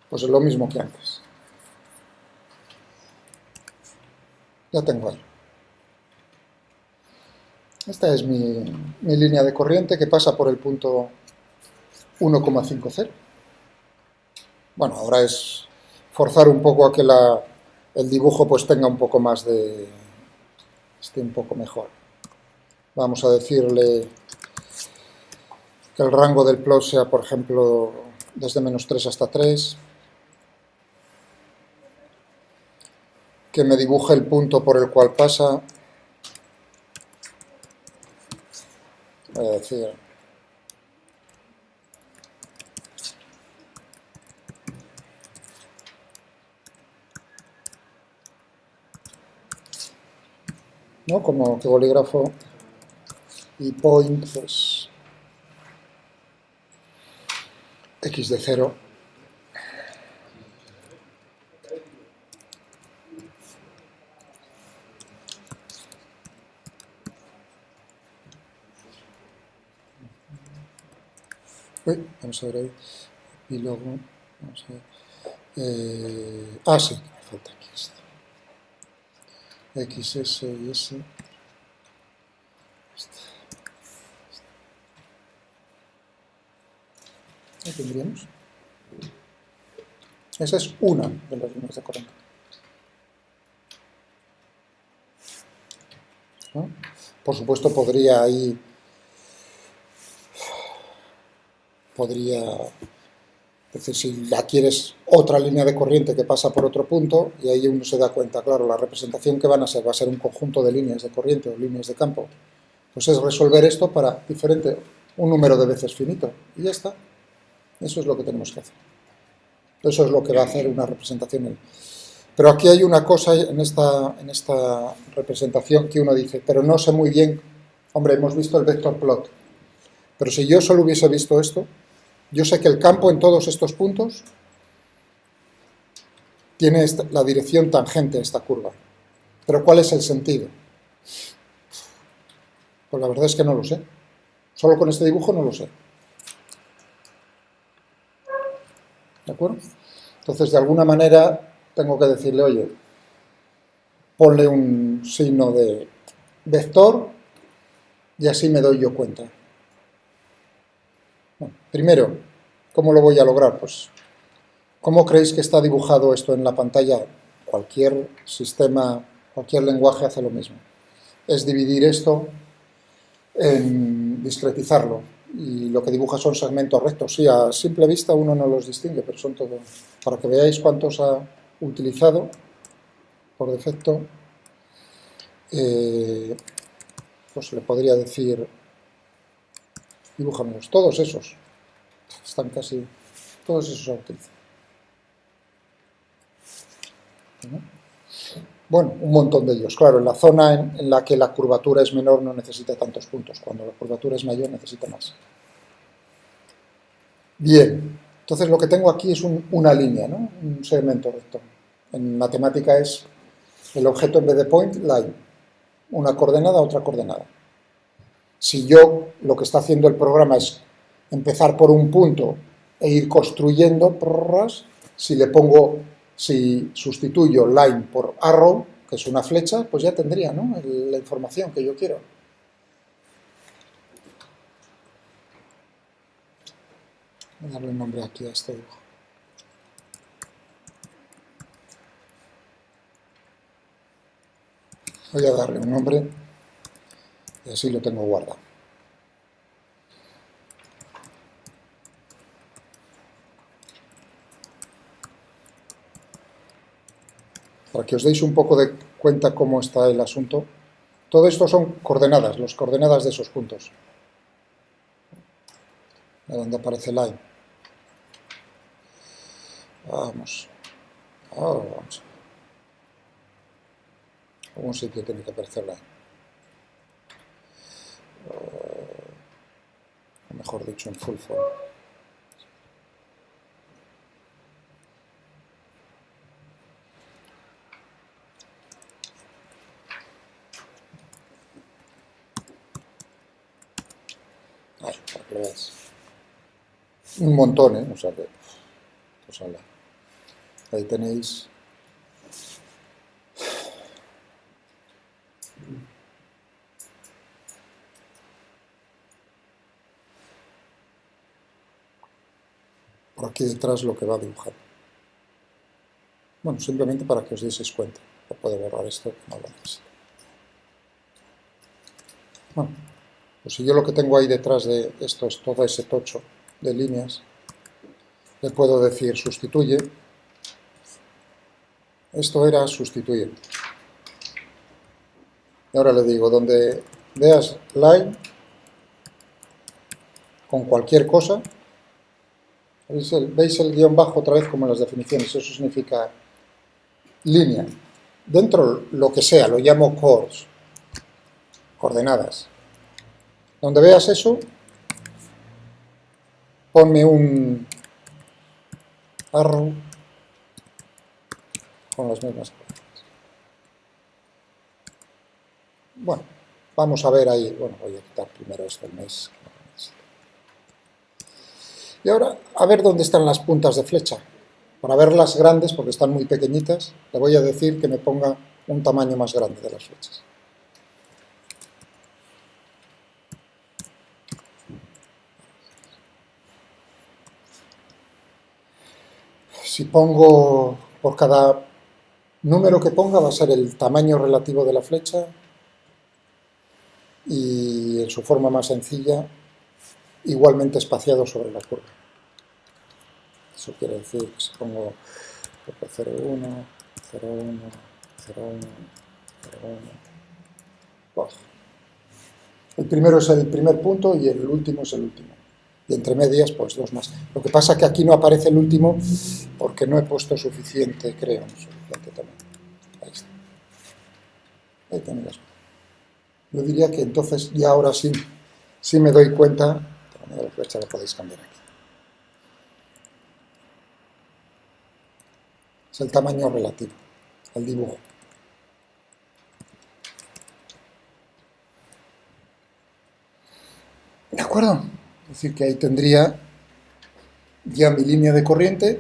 pues es lo mismo que antes. Ya tengo ahí. Esta es mi línea de corriente que pasa por el punto 1,50. Bueno, ahora es forzar un poco a que el dibujo pues tenga un poco más de... esté un poco mejor. Vamos a decirle que el rango del plot sea, por ejemplo, desde -3 hasta 3. Que me dibuje el punto por el cual pasa. Voy a decir... ¿no? Como que bolígrafo y point, pues x de 0. Uy, vamos a ver ahí. Y luego, vamos a ver. Sí, me falta aquí esto. XS y S. ¿Qué tendríamos? Esa es una de las líneas de corriente. ¿No? Por supuesto, podría decir, si la quieres otra línea de corriente que pasa por otro punto, y ahí uno se da cuenta, claro, la representación que van a ser, va a ser un conjunto de líneas de corriente o líneas de campo. Pues es resolver esto para un número de veces finito, y ya está. Eso es lo que tenemos que hacer. Eso es lo que va a hacer una representación. Pero aquí hay una cosa en esta representación que uno dice, pero no sé muy bien, hombre, hemos visto el vector plot, pero si yo solo hubiese visto esto, yo sé que el campo en todos estos puntos tiene la dirección tangente a esta curva. Pero ¿cuál es el sentido? Pues la verdad es que no lo sé. Solo con este dibujo no lo sé. ¿De acuerdo? Entonces, de alguna manera, tengo que decirle, oye, ponle un signo de vector y así me doy yo cuenta. Bueno, primero, ¿cómo lo voy a lograr? Pues, ¿cómo creéis que está dibujado esto en la pantalla? Cualquier sistema, cualquier lenguaje hace lo mismo. Es dividir esto en discretizarlo. Y lo que dibuja son segmentos rectos. Sí, a simple vista uno no los distingue, pero son todos. Para que veáis cuántos ha utilizado por defecto, pues le podría decir, dibújamelos, todos esos. Están casi, todos esos a utilizar. Bueno, un montón de ellos. Claro, en la zona en la que la curvatura es menor no necesita tantos puntos. Cuando la curvatura es mayor necesita más. Bien, entonces lo que tengo aquí es una línea, ¿no? Un segmento recto. En matemática es el objeto en vez de point, line. Una coordenada, otra coordenada. Si yo lo que está haciendo el programa es empezar por un punto e ir construyendo, si sustituyo line por arrow, que es una flecha, pues ya tendría, ¿no?, la información que yo quiero. Voy a darle un nombre aquí a este dibujo. Voy a darle un nombre y así lo tengo guardado. Para que os deis un poco de cuenta cómo está el asunto, todo esto son coordenadas, las coordenadas de esos puntos. De donde aparece line. Vamos. Ahora vamos. Algún sitio tiene que aparecer line. O mejor dicho, en full form. Ahí, para que lo veáis. Un montón, ¿eh? O sea que, pues ala. Ahí tenéis. Por aquí detrás lo que va a dibujar. Bueno, simplemente para que os deis cuenta. Lo puedo borrar esto, no lo necesito. Bueno, pues si yo lo que tengo ahí detrás de esto es todo ese tocho de líneas, le puedo decir sustituye. Esto era sustituir. Y ahora le digo, donde veas line, con cualquier cosa, ¿veis el guión bajo otra vez como en las definiciones? Eso significa línea. Dentro lo que sea, lo llamo coords, coordenadas. Donde veas eso, ponme un arrow con las mismas coordenadas. Bueno, vamos a ver ahí. Bueno, voy a quitar primero esto del mes. Y ahora, a ver dónde están las puntas de flecha. Para verlas grandes, porque están muy pequeñitas, le voy a decir que me ponga un tamaño más grande de las flechas. Si pongo, por cada número que ponga va a ser el tamaño relativo de la flecha y en su forma más sencilla, igualmente espaciado sobre la curva. Eso quiere decir que si pongo 0,1, 0,1, 0,1, 0,1, el primero es el primer punto y el último es el último. Y entre medias, pues dos más. Lo que pasa es que aquí no aparece el último porque no he puesto suficiente, creo, no suficiente también. Ahí está. Ahí tenéis las cosas. Yo diría que entonces, ya ahora sí me doy cuenta, el tamaño de la flecha lo podéis cambiar aquí. Es el tamaño relativo al dibujo. ¿De acuerdo? Es decir, que ahí tendría ya mi línea de corriente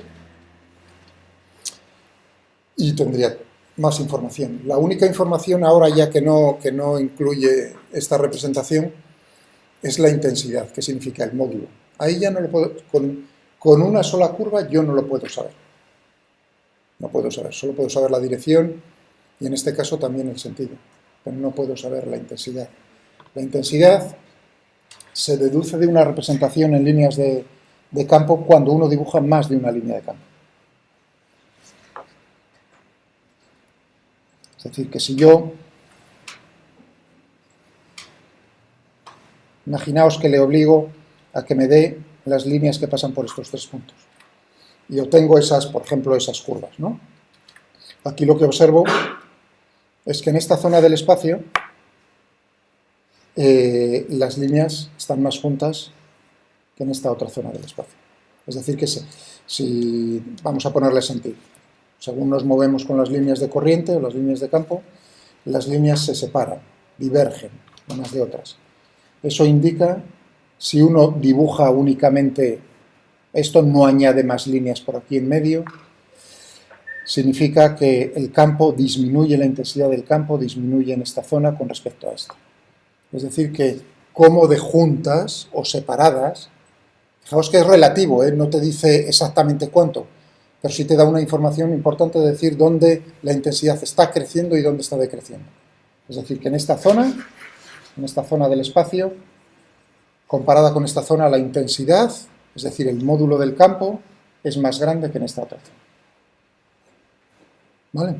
y tendría más información. La única información ahora ya que no incluye esta representación es la intensidad, que significa el módulo. Ahí ya no lo puedo, con una sola curva yo no lo puedo saber. No puedo saber, solo puedo saber la dirección y en este caso también el sentido, pero no puedo saber la intensidad. La intensidad se deduce de una representación en líneas de campo cuando uno dibuja más de una línea de campo. Es decir, que si yo, imaginaos que le obligo a que me dé las líneas que pasan por estos 3 puntos. Y obtengo esas, por ejemplo, esas curvas, ¿no? Aquí lo que observo es que en esta zona del espacio las líneas están más juntas que en esta otra zona del espacio. Es decir, que si vamos a ponerle sentido, según nos movemos con las líneas de corriente o las líneas de campo, las líneas se separan, divergen unas de otras. Eso indica, si uno dibuja únicamente, esto no añade más líneas por aquí en medio, significa que el campo disminuye, la intensidad del campo disminuye en esta zona con respecto a esta. Es decir, que como de juntas o separadas, fijaos que es relativo, no te dice exactamente cuánto, pero sí te da una información importante de decir dónde la intensidad está creciendo y dónde está decreciendo. Es decir, que en esta zona del espacio, comparada con esta zona, la intensidad, es decir, el módulo del campo, es más grande que en esta otra zona. ¿Vale?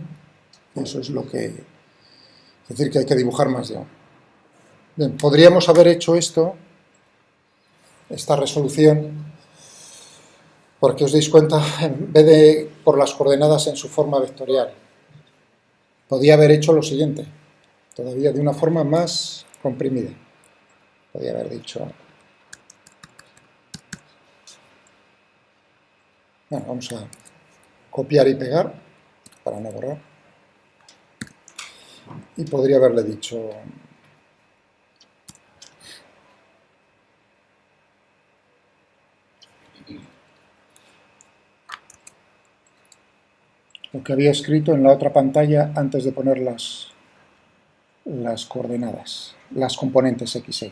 Eso es lo que... Es decir, que hay que dibujar más ya. Bien, podríamos haber hecho esta resolución, porque os dais cuenta, en vez de por las coordenadas en su forma vectorial, podía haber hecho lo siguiente, todavía de una forma más comprimida. Podría haber dicho... Bueno, vamos a copiar y pegar para no borrar. Y podría haberle dicho... lo que había escrito en la otra pantalla antes de poner las coordenadas, las componentes X, Y.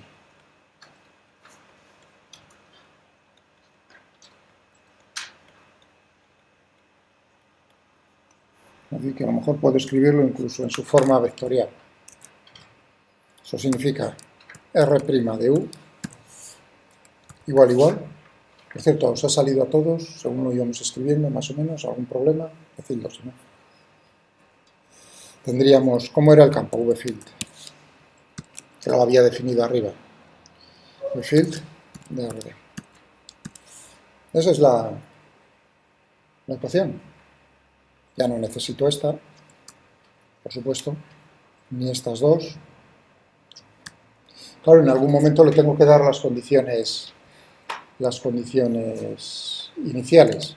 Es decir, que a lo mejor puedo escribirlo incluso en su forma vectorial. Eso significa R' de U igual. Por cierto, os ha salido a todos, según lo íbamos escribiendo, más o menos, algún problema, decidlo si no. Tendríamos, ¿cómo era el campo? VField, que lo había definido arriba. VField de RD. Esa es la ecuación. Ya no necesito esta, por supuesto, ni estas dos. Claro, en algún momento le tengo que dar las condiciones iniciales.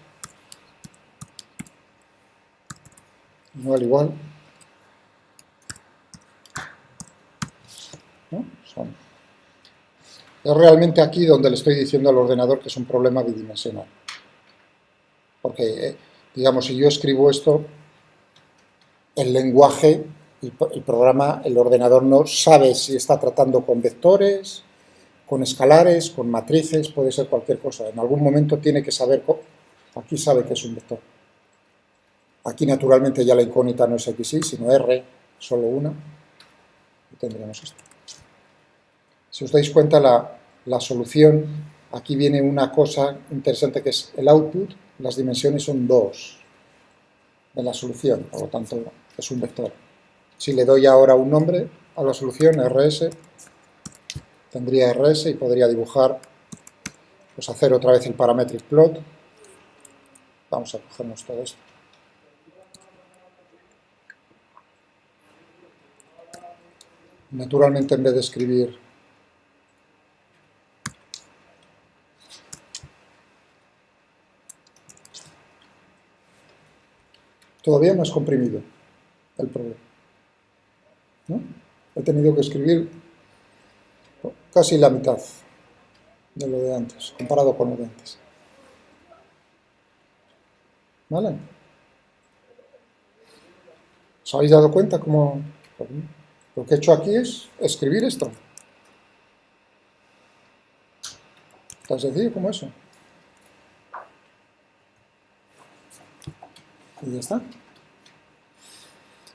Igual. ¿No? Es realmente aquí donde le estoy diciendo al ordenador que es un problema bidimensional. Porque, digamos, si yo escribo esto, el lenguaje, el programa, el ordenador no sabe si está tratando con vectores, con escalares, con matrices, puede ser cualquier cosa. En algún momento tiene que saber, aquí sabe que es un vector. Aquí naturalmente ya la incógnita no es X, Y, sino R, solo una. Y tendríamos esto. Si os dais cuenta, la solución, aquí viene una cosa interesante que es el output, las dimensiones son 2 de la solución, por lo tanto es un vector. Si le doy ahora un nombre a la solución, RS, tendría RS y podría dibujar, pues hacer otra vez el parametric plot. Vamos a cogernos todo esto. Naturalmente, en vez de escribir todavía más comprimido el problema, ¿no? He tenido que escribir casi la mitad de lo de antes, comparado con lo de antes. ¿Vale? ¿Os habéis dado cuenta cómo lo que he hecho aquí es escribir esto? Tan sencillo como eso. Y ya está.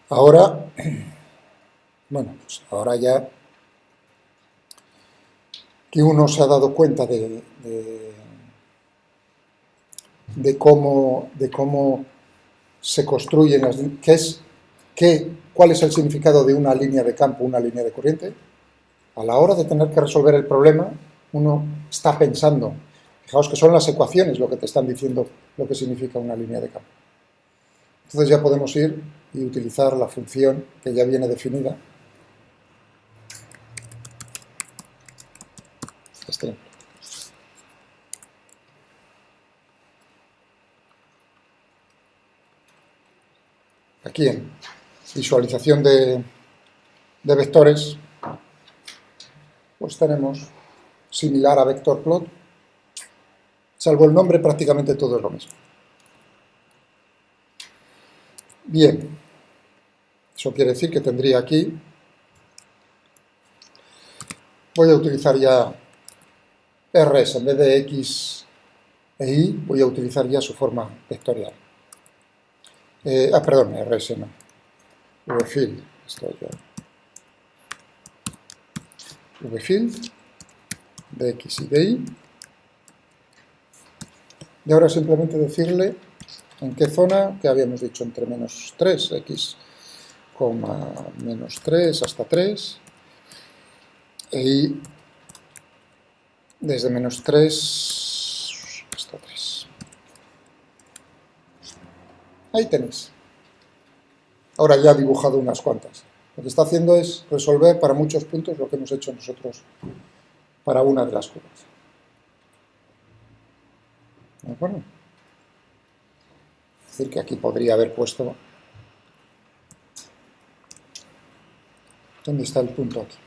Ahora, bueno, pues ahora ya que uno se ha dado cuenta de cómo se construyen las líneas, cuál es el significado de una línea de campo, una línea de corriente, a la hora de tener que resolver el problema, uno está pensando. Fijaos que son las ecuaciones lo que te están diciendo lo que significa una línea de campo. Entonces ya podemos ir y utilizar la función que ya viene definida. Aquí en visualización de vectores, pues tenemos similar a vector plot, salvo el nombre prácticamente todo es lo mismo. Bien, eso quiere decir que tendría aquí, voy a utilizar ya RS, en vez de X e Y, voy a utilizar ya su forma vectorial. Perdón, RS no, VField, esto ya. VField, de X y de Y. Y ahora simplemente decirle en qué zona, que habíamos dicho entre menos 3, X, menos 3 hasta 3, e Y desde menos 3 hasta 3. Ahí tenéis. Ahora ya he dibujado unas cuantas. Lo que está haciendo es resolver para muchos puntos lo que hemos hecho nosotros para una de las curvas. ¿De acuerdo? Es decir, que aquí podría haber puesto... ¿Dónde está el punto aquí?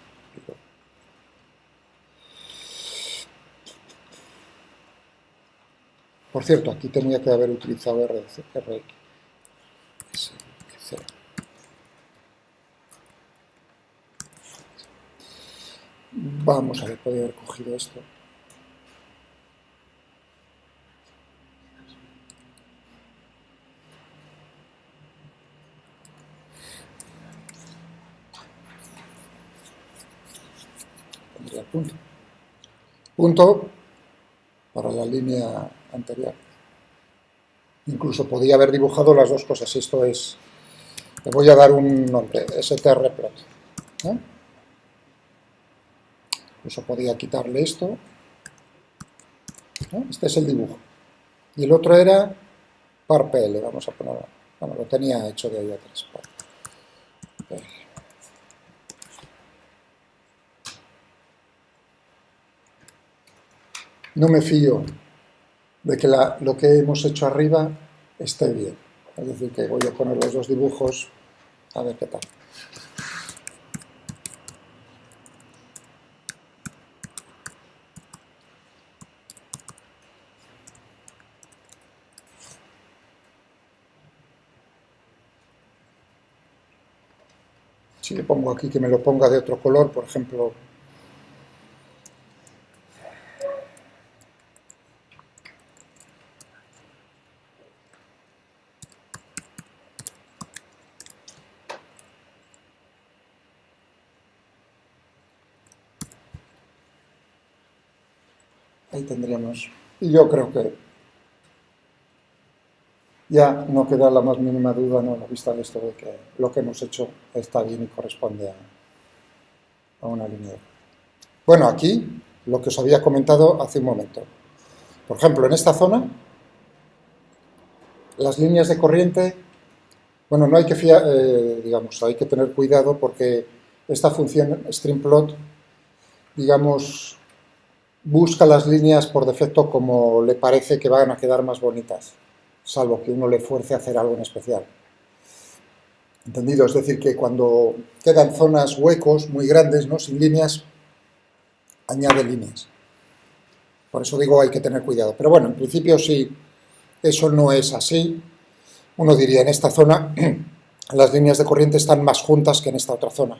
Por cierto, aquí tenía que haber utilizado RX. Vamos a ver, podría haber cogido esto. Pondría punto. Punto para la línea anterior. Incluso podría haber dibujado las dos cosas. Esto es... Le voy a dar un nombre, STR plot. ¿Eh? Incluso podía quitarle esto. ¿No? Este es el dibujo. Y el otro era parPL, vamos a ponerlo. Bueno, lo tenía hecho de ahí atrás. PL. No me fío de que lo que hemos hecho arriba esté bien. Es decir, que voy a poner los dos dibujos a ver qué tal. Si le pongo aquí que me lo ponga de otro color, por ejemplo... Ahí tendríamos... Y yo creo que ya no queda la más mínima duda, ¿no?, a la vista de esto, de que lo que hemos hecho está bien y corresponde a una línea. Bueno, aquí lo que os había comentado hace un momento. Por ejemplo, en esta zona, las líneas de corriente, bueno, no hay que digamos, hay que tener cuidado porque esta función streamplot, digamos, busca las líneas por defecto como le parece que van a quedar más bonitas, salvo que uno le fuerce a hacer algo en especial. ¿Entendido? Es decir, que cuando quedan zonas huecos muy grandes, ¿no?, sin líneas, añade líneas. Por eso digo, hay que tener cuidado. Pero bueno, en principio, si eso no es así, uno diría, en esta zona las líneas de corriente están más juntas que en esta otra zona.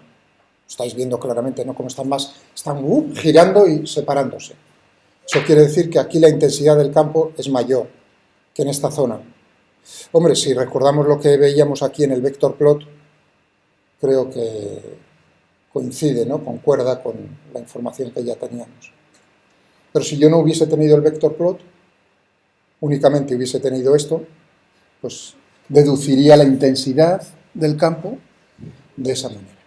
Estáis viendo claramente, ¿no?, cómo están girando y separándose. Eso quiere decir que aquí la intensidad del campo es mayor que en esta zona. Hombre, si recordamos lo que veíamos aquí en el vector plot, creo que coincide, ¿no?, concuerda con la información que ya teníamos. Pero si yo no hubiese tenido el vector plot, únicamente hubiese tenido esto, pues deduciría la intensidad del campo de esa manera.